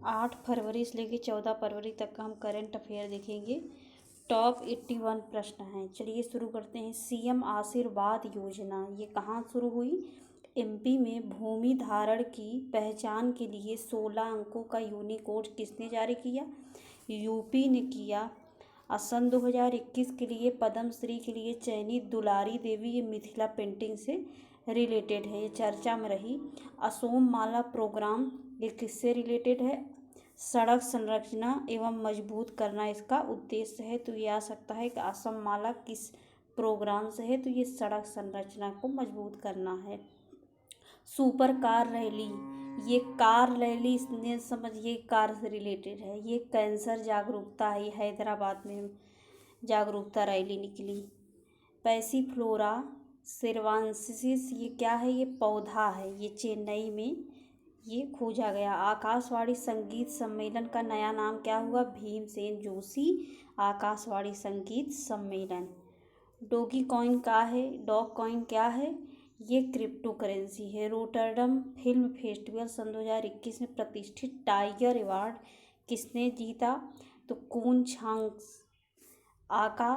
8 फरवरी से लेकर 14 फरवरी तक का हम करंट अफेयर देखेंगे। टॉप 81 प्रश्न हैं। चलिए शुरू करते हैं। सीएम आशीर्वाद योजना ये कहाँ शुरू हुई? एमपी में भूमि धारण की पहचान के लिए 16 अंकों का यूनिकोड किसने जारी किया? यूपी ने किया। सन 2021 के लिए पद्मश्री के लिए चयनित दुलारी देवी ये मिथिला पेंटिंग से रिलेटेड है, ये चर्चा में रही। असोम माला प्रोग्राम ये किससे रिलेटेड है? सड़क संरचना एवं मजबूत करना इसका उद्देश्य है। तो ये आ सकता है कि असम माला किस प्रोग्राम से है? तो ये सड़क संरचना को मजबूत करना है। सुपर कार रैली ये कार रैली इसने समझिए कार से रिलेटेड है। ये कैंसर जागरूकता है। हैदराबाद में जागरूकता रैली निकली। पैसिफ्लोरा सेरवांसिस ये क्या है? ये पौधा है। ये चेन्नई में ये खोजा गया। आकाशवाणी संगीत सम्मेलन का नया नाम क्या हुआ? भीमसेन जोशी आकाशवाणी संगीत सम्मेलन। डोगी कॉइन क्या है? डॉग कॉइन क्या है? ये क्रिप्टो करेंसी है। रोटरडम फिल्म फेस्टिवल सन 2021 में प्रतिष्ठित टाइगर अवार्ड किसने जीता? तो कून छांग आका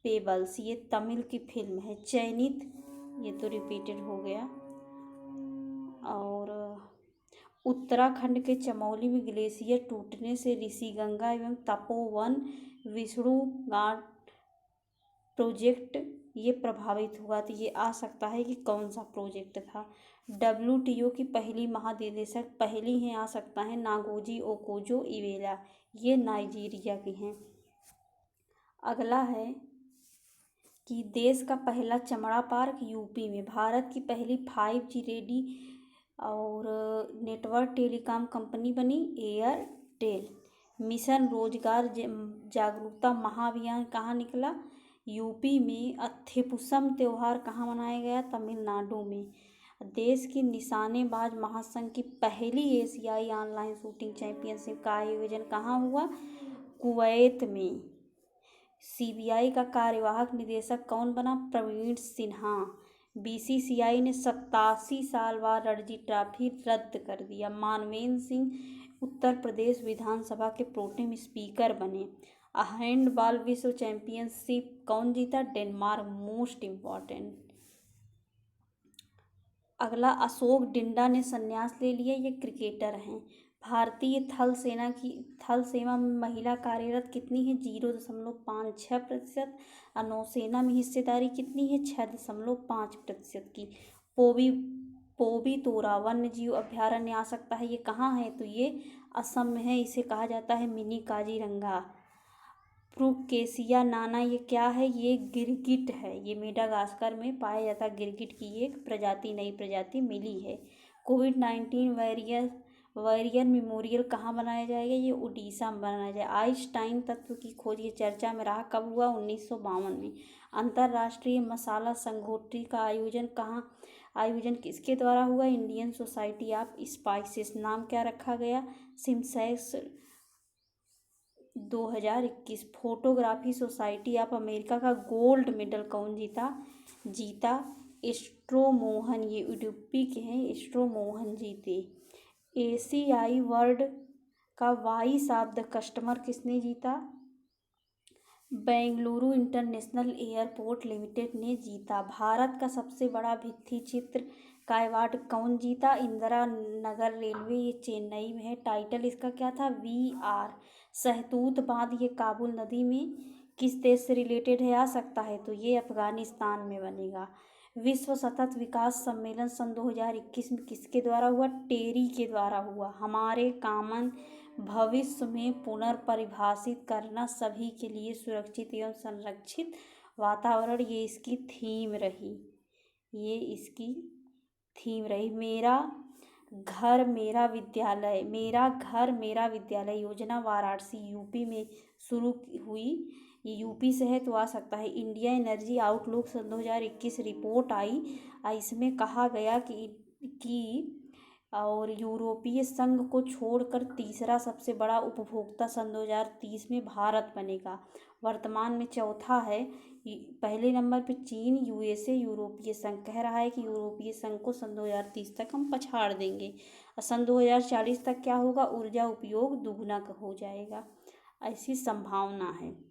पेबल्स ये तमिल की फिल्म है। चयनित ये तो रिपीटेड हो गया। और उत्तराखंड के चमोली में ग्लेशियर टूटने से ऋषिगंगा एवं तपोवन विष्णुघाट प्रोजेक्ट ये प्रभावित हुआ। तो ये आ सकता है कि कौन सा प्रोजेक्ट था? WTO की पहली महानिदेशक पहली हैं, आ सकता है नागोजी ओकोजो इवेला, ये नाइजीरिया की हैं। अगला है कि देश का पहला चमड़ा पार्क यूपी में। भारत की पहली 5G रेडी और नेटवर्क टेलीकॉम कंपनी बनी एयरटेल। मिशन रोजगार जागरूकता महाअभियान कहाँ निकला? यूपी में। अथेपुसम त्यौहार कहाँ मनाया गया? तमिलनाडु में। देश की निशानेबाज महासंघ की पहली एशियाई ऑनलाइन शूटिंग चैंपियनशिप का आयोजन कहाँ हुआ? कुवैत में। CBI का कार्यवाहक निदेशक कौन बना? प्रवीण सिन्हा। BCCI ने 87 साल बाद रणजी ट्रॉफी रद्द कर दिया। मानवेंद्र सिंह उत्तर प्रदेश विधानसभा के प्रोटेम स्पीकर बने। हैंडबॉल विश्व चैंपियनशिप कौन जीता? डेनमार्क। Most important. अगला अशोक डिंडा ने संन्यास ले लिया। ये क्रिकेटर हैं। भारतीय थल सेना में महिला कार्यरत कितनी है? 0.56%। और नौसेना में हिस्सेदारी कितनी है? 6.5% की। पोबीतोरा वन्य जीव अभ्यारण्य आ सकता है। ये कहाँ है? तो ये असम में है। इसे कहा जाता है मिनी काजीरंगा। प्रुकेसिया नाना ये क्या है? ये गिरगिट है। ये मेडागास्कर में पाया जाता है गिरगिट की एक प्रजाति, नई प्रजाति मिली है। कोविड-19 वॉरियर मेमोरियल कहाँ बनाया जाएगा? ये उड़ीसा में बनाया जाएगा। आइंस्टाइन तत्व की खोज ये चर्चा में रहा। कब हुआ? 1952 में। अंतर्राष्ट्रीय मसाला संगोष्ठी का आयोजन किसके द्वारा हुआ? Indian society of spices. नाम क्या रखा गया? सिमसेक्स 2021। फोटोग्राफी सोसाइटी ऑफ अमेरिका का गोल्ड मेडल कौन जीता? एस्ट्रोमोहन। ये यूपी के हैं। एस्ट्रोमोहन जीते। एशियाई वर्ल्ड का वाइस ऑफ द कस्टमर किसने जीता? बेंगलुरु इंटरनेशनल एयरपोर्ट लिमिटेड ने जीता। भारत का सबसे बड़ा भित्ति चित्र का अवार्ड कौन जीता? इंदिरा नगर रेलवे, ये चेन्नई में है। टाइटल इसका क्या था? VR। सहतूत बांध ये काबुल नदी में किस देश से रिलेटेड है? आ सकता है तो ये अफगानिस्तान में बनेगा। विश्व सतत विकास सम्मेलन सन 2021 में किसके द्वारा हुआ? टेरी के द्वारा हुआ। हमारे कॉमन भविष्य में पुनर्परिभाषित करना, सभी के लिए सुरक्षित एवं संरक्षित वातावरण, ये इसकी थीम रही। मेरा घर मेरा विद्यालय योजना वाराणसी यूपी में शुरू हुई। ये यूपी से है तो आ सकता है। इंडिया एनर्जी आउटलुक सन 2021 रिपोर्ट आई। इसमें कहा गया कि और यूरोपीय संघ को छोड़कर तीसरा सबसे बड़ा उपभोक्ता सन 2030 में भारत बनेगा। वर्तमान में चौथा है। पहले नंबर पे चीन, USA। यूरोपीय संघ कह रहा है कि यूरोपीय संघ को सन 2030 तक हम पछाड़ देंगे। सन 2040 तक क्या होगा, ऊर्जा उपयोग दुगुना हो जाएगा, ऐसी संभावना है।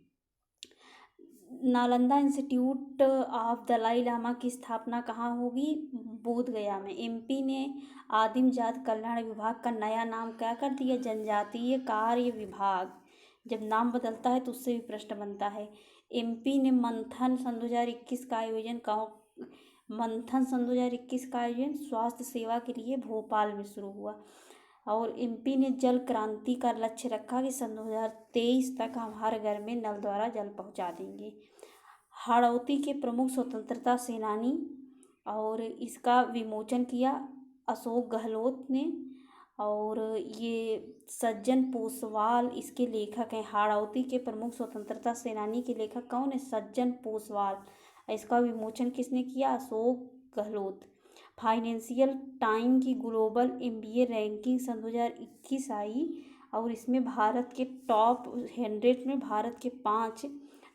नालंदा इंस्टीट्यूट ऑफ दलाई लामा की स्थापना कहाँ होगी, बोध गया में। एमपी ने आदिम जात कल्याण विभाग का नया नाम क्या कर दिया, जनजातीय कार्य विभाग। जब नाम बदलता है तो उससे भी प्रश्न बनता है। एमपी ने मंथन सन 2021 का आयोजन स्वास्थ्य सेवा के लिए भोपाल में शुरू हुआ। और एमपी ने जल क्रांति का लक्ष्य रखा कि सन 2023 तक हम हर घर में नल द्वारा जल पहुंचा देंगे। हाड़ौती के प्रमुख स्वतंत्रता सेनानी और इसका विमोचन किया अशोक गहलोत ने। और ये सज्जन पोसवाल इसके लेखक हैं। हाड़ौती के प्रमुख स्वतंत्रता सेनानी के लेखक कौन है, सज्जन पोसवाल। इसका विमोचन किसने किया, अशोक गहलोत। फाइनेंशियल टाइम की ग्लोबल एमबीए रैंकिंग सन 2021 आई और इसमें भारत के टॉप 100 में भारत के 5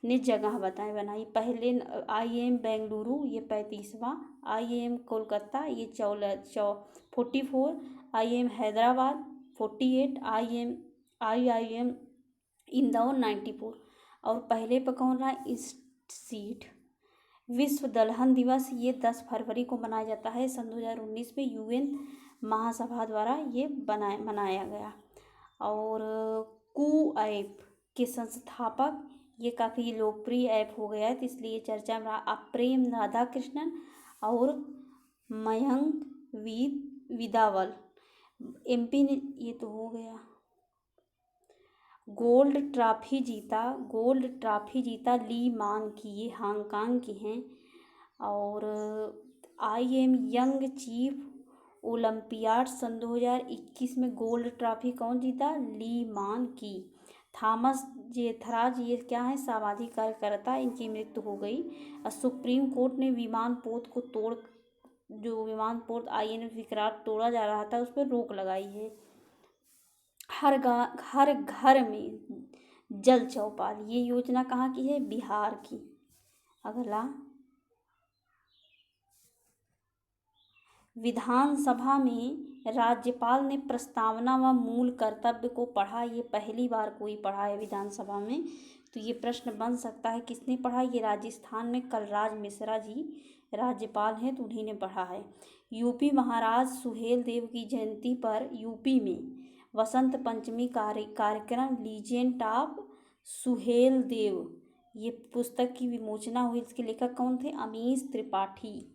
ने जगह बनाई। पहले IIM बेंगलुरु ये 35वां, IIM कोलकाता ये 44, IIM हैदराबाद 48, IIM इंदौर 94 और पहले पर कौन रहा, ईस्ट सीट। विश्व दलहन दिवस ये 10 फरवरी को मनाया जाता है। सन 2019 में UN महासभा द्वारा ये मनाया गया। और कू ऐप के संस्थापक, ये काफ़ी लोकप्रिय ऐप हो गया है तो इसलिए चर्चा में रहा, प्रेम राधाकृष्णन और मयंक विदावल। एमपी ने, ये तो हो गया। गोल्ड ट्रॉफी जीता ली मान की, ये हांगकांग की हैं। और IIM यंग चीफ ओलंपियाड सन 2021 में गोल्ड ट्रॉफी कौन जीता, ली मान की। थॉमस जेथराज ये क्या है, सामाजिक कार्यकर्ता, इनकी मृत्यु हो गई। सुप्रीम कोर्ट ने विमान पोत को जो विमान पोत INS विक्रांत तोड़ा जा रहा था उस पर रोक लगाई है। हर घर में जल चौपाल, ये योजना कहाँ की है, बिहार की। अगला, विधानसभा में राज्यपाल ने प्रस्तावना व मूल कर्तव्य को पढ़ा, ये पहली बार कोई पढ़ा है विधानसभा में। तो ये प्रश्न बन सकता है किसने पढ़ा, ये राजस्थान में कलराज मिश्रा जी राज्यपाल हैं तो उन्हीं ने पढ़ा है। यूपी महाराज सुहेल देव की जयंती पर यूपी में वसंत पंचमी कार्यक्रम लीजेंड ऑफ सुहेल देव, ये पुस्तक की विमोचना हुई। इसके लेखक कौन थे, अमीश त्रिपाठी।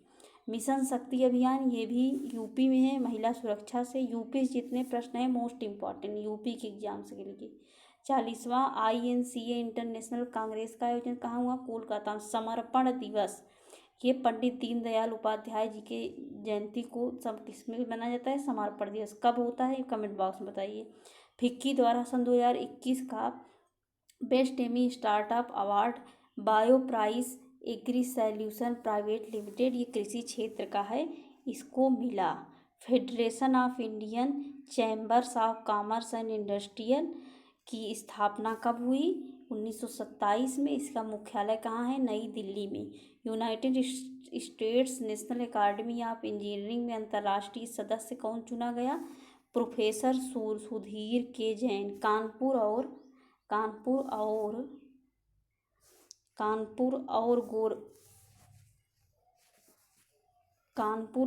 मिशन शक्ति अभियान ये भी यूपी में है, महिला सुरक्षा से। यूपी से जितने प्रश्न हैं मोस्ट इम्पॉर्टेंट यूपी के एग्जाम्स के लिए। 40वां INCA इंटरनेशनल कांग्रेस का आयोजन कहाँ हुआ, कोलकाता। समर्पण दिवस ये पंडित दीनदयाल उपाध्याय जी के जयंती को सब किसमें मनाया जाता है, समर्पण दिवस। कब होता है कमेंट बॉक्स में बताइए। फिक्की द्वारा सन 2021 का बेस्ट एमी startup award bio price agri solution private limited, ये कृषि क्षेत्र का है, इसको मिला। Federation of Indian chambers of commerce and industrial की स्थापना कब हुई, 1927 में। इसका मुख्यालय कहाँ है, नई दिल्ली में। United States national academy of engineering में अंतर्राष्ट्रीय सदस्य कौन चुना गया, प्रोफेसर सुधीर के जैन। कानपुर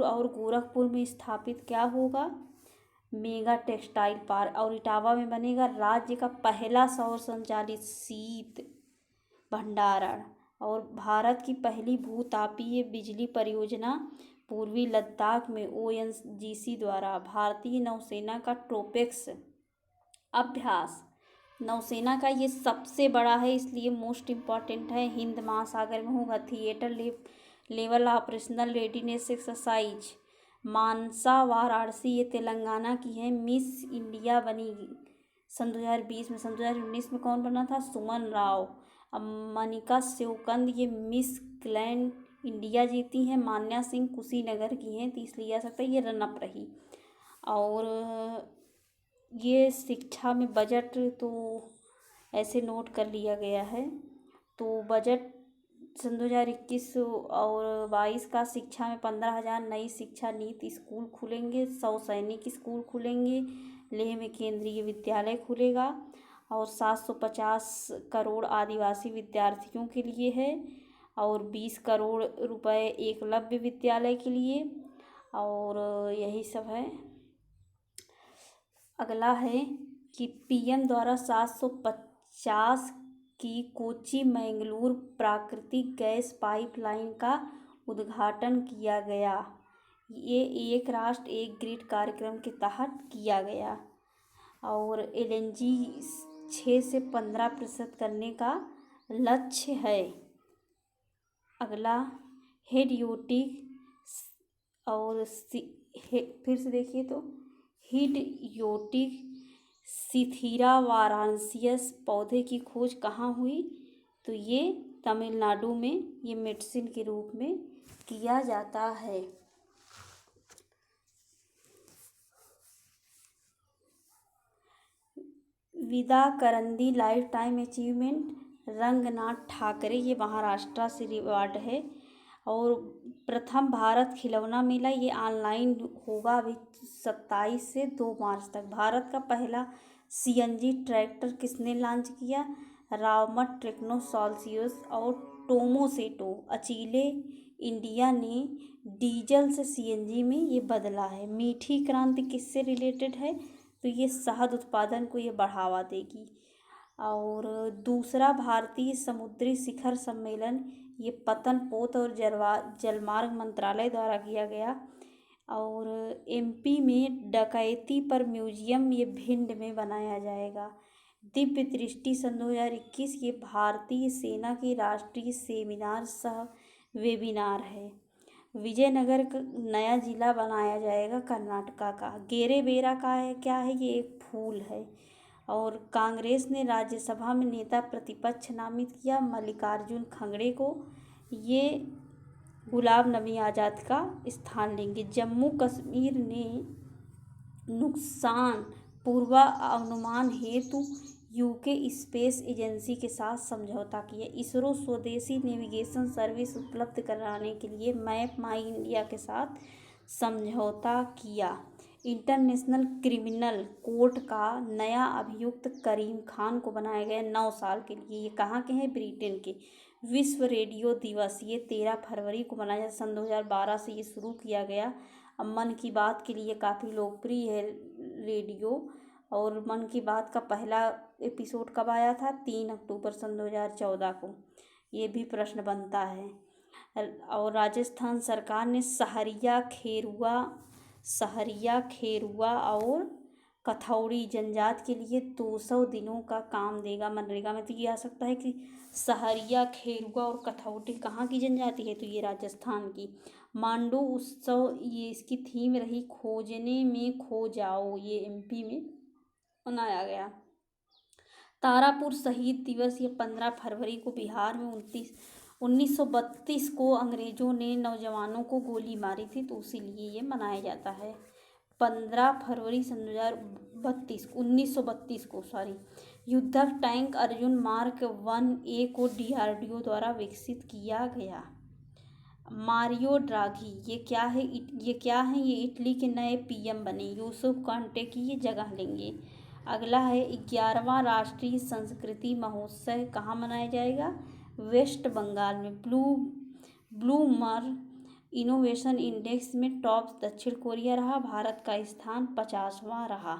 और गोरखपुर में स्थापित क्या होगा, मेगा टेक्सटाइल पार्क। और इटावा में बनेगा राज्य का पहला सौर संचालित शीत भंडारण। और भारत की पहली भूतापीय बिजली परियोजना पूर्वी लद्दाख में ONGC द्वारा। भारतीय नौसेना का ट्रोपेक्स अभ्यास, नौसेना का ये सबसे बड़ा है इसलिए मोस्ट इम्पॉर्टेंट है, हिंद महासागर में होगा। Theatre level operational readiness exercise मानसा वाराणसी, ये तेलंगाना की है। मिस इंडिया बनी सन 2020 में। सन 2019 में कौन बना था, सुमन राव। मनिका शिवकंद ये मिस ग्रैंड इंडिया जीती हैं। मान्या सिंह कुशीनगर की हैं तो इसलिए आ सकता है ये रनअप रही। और ये शिक्षा में बजट तो ऐसे नोट कर लिया गया है। तो बजट सन 2021 और 22 का शिक्षा में 15,000 नई शिक्षा नीति स्कूल खुलेंगे, 100 सैनिक स्कूल खुलेंगे, लेह में केंद्रीय विद्यालय खुलेगा और 750 करोड़ आदिवासी विद्यार्थियों के लिए है और 20 करोड़ रुपए एकलव्य विद्यालय के लिए। और यही सब है। अगला है कि पीएम द्वारा 750 की कोच्चि मैंगलोर प्राकृतिक गैस पाइपलाइन का उद्घाटन किया गया। ये एक राष्ट्र एक ग्रिड कार्यक्रम के तहत किया गया और एलएनजी 6 से 15% करने का लक्ष्य है। अगला हेडियोटिक और फिर से देखिए तो हिडियोटिक सिथिरा वाराणसियस पौधे की खोज कहाँ हुई? तो ये तमिलनाडु में ये मेडिसिन के रूप में किया जाता है। विदा करंदी lifetime achievement Ranganath Thackeray, ये महाराष्ट्र से रिवॉर्ड है। और प्रथम भारत खिलौना मेला ये ऑनलाइन होगा अभी 27 से 2 मार्च तक। भारत का पहला सीएनजी ट्रैक्टर किसने लॉन्च किया? रावमट टेक्नोसॉल्यूशंस और टोमोसेटो अचीले इंडिया ने डीजल से सीएनजी में ये बदला है। मीठी क्रांति किससे रिलेटेड है? तो ये शहद उत्पादन को ये बढ़ावा देगी। और दूसरा भारतीय समुद्री शिखर सम्मेलन ये पतनपोत और जलमार्ग मंत्रालय द्वारा किया गया। और एमपी में डकैती पर म्यूजियम ये भिंड में बनाया जाएगा। दिव्य दृष्टि सन 2021 ये भारतीय सेना की राष्ट्रीय सेमिनार सह वेबिनार है। विजयनगर का नया जिला बनाया जाएगा कर्नाटका का। गेरेबेरा का है क्या है? ये एक फूल है। और कांग्रेस ने राज्यसभा में नेता प्रतिपक्ष नामित किया मल्लिकार्जुन खड़गे को। ये गुलाम नबी आज़ाद का स्थान लेंगे। जम्मू कश्मीर ने नुकसान पूर्वानुमान हेतु यूके स्पेस एजेंसी के साथ समझौता किया। इसरो स्वदेशी नेविगेशन सर्विस उपलब्ध कराने के लिए मैप माई इंडिया के साथ समझौता किया। इंटरनेशनल क्रिमिनल कोर्ट का नया अभियुक्त करीम खान को बनाया गया 9 साल के लिए। ये कहाँ के हैं? ब्रिटेन के। विश्व रेडियो दिवस ये 13 फरवरी को मनाया जाता है। सन 2012 से ये शुरू किया गया। अब मन की बात के लिए काफ़ी लोकप्रिय है रेडियो। और मन की बात का पहला एपिसोड कब आया था? 3 अक्टूबर सन 2014 को। ये भी प्रश्न बनता है। और राजस्थान सरकार ने सहरिया खेरुआ और कथौड़ी जनजाति के लिए 200 दिनों का काम देगा मनरेगा में। तो ये आ सकता है कि सहरिया खेरुआ और कथौड़ी कहाँ की जनजाति है? तो ये राजस्थान की। मांडू उत्सव ये इसकी थीम रही खोजने में खो जाओ, ये एमपी में मनाया गया। तारापुर शहीद दिवस ये 15 फरवरी को बिहार में 1932 को अंग्रेजों ने नौजवानों को गोली मारी थी, तो इसीलिए ये मनाया जाता है। 15 फरवरी सन 1932 को युद्धक टैंक अर्जुन मार्क 1A को डीआरडीओ द्वारा विकसित किया गया। मारियो ड्राघी ये क्या है? ये इटली के नए पीएम बने। यूसुफ कांटे की ये जगह लेंगे। अगला है 11वां राष्ट्रीय संस्कृति महोत्सव कहाँ मनाया जाएगा? वेस्ट बंगाल में। ब्लूमबर्ग इनोवेशन इंडेक्स में टॉप दक्षिण कोरिया रहा। भारत का स्थान 50वां रहा।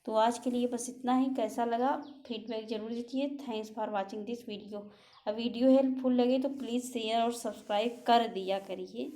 तो आज के लिए बस इतना ही। कैसा लगा फीडबैक जरूर दीजिए। Thanks for watching this video. Video helpful लगे तो प्लीज़ शेयर और सब्सक्राइब कर दिया करिए।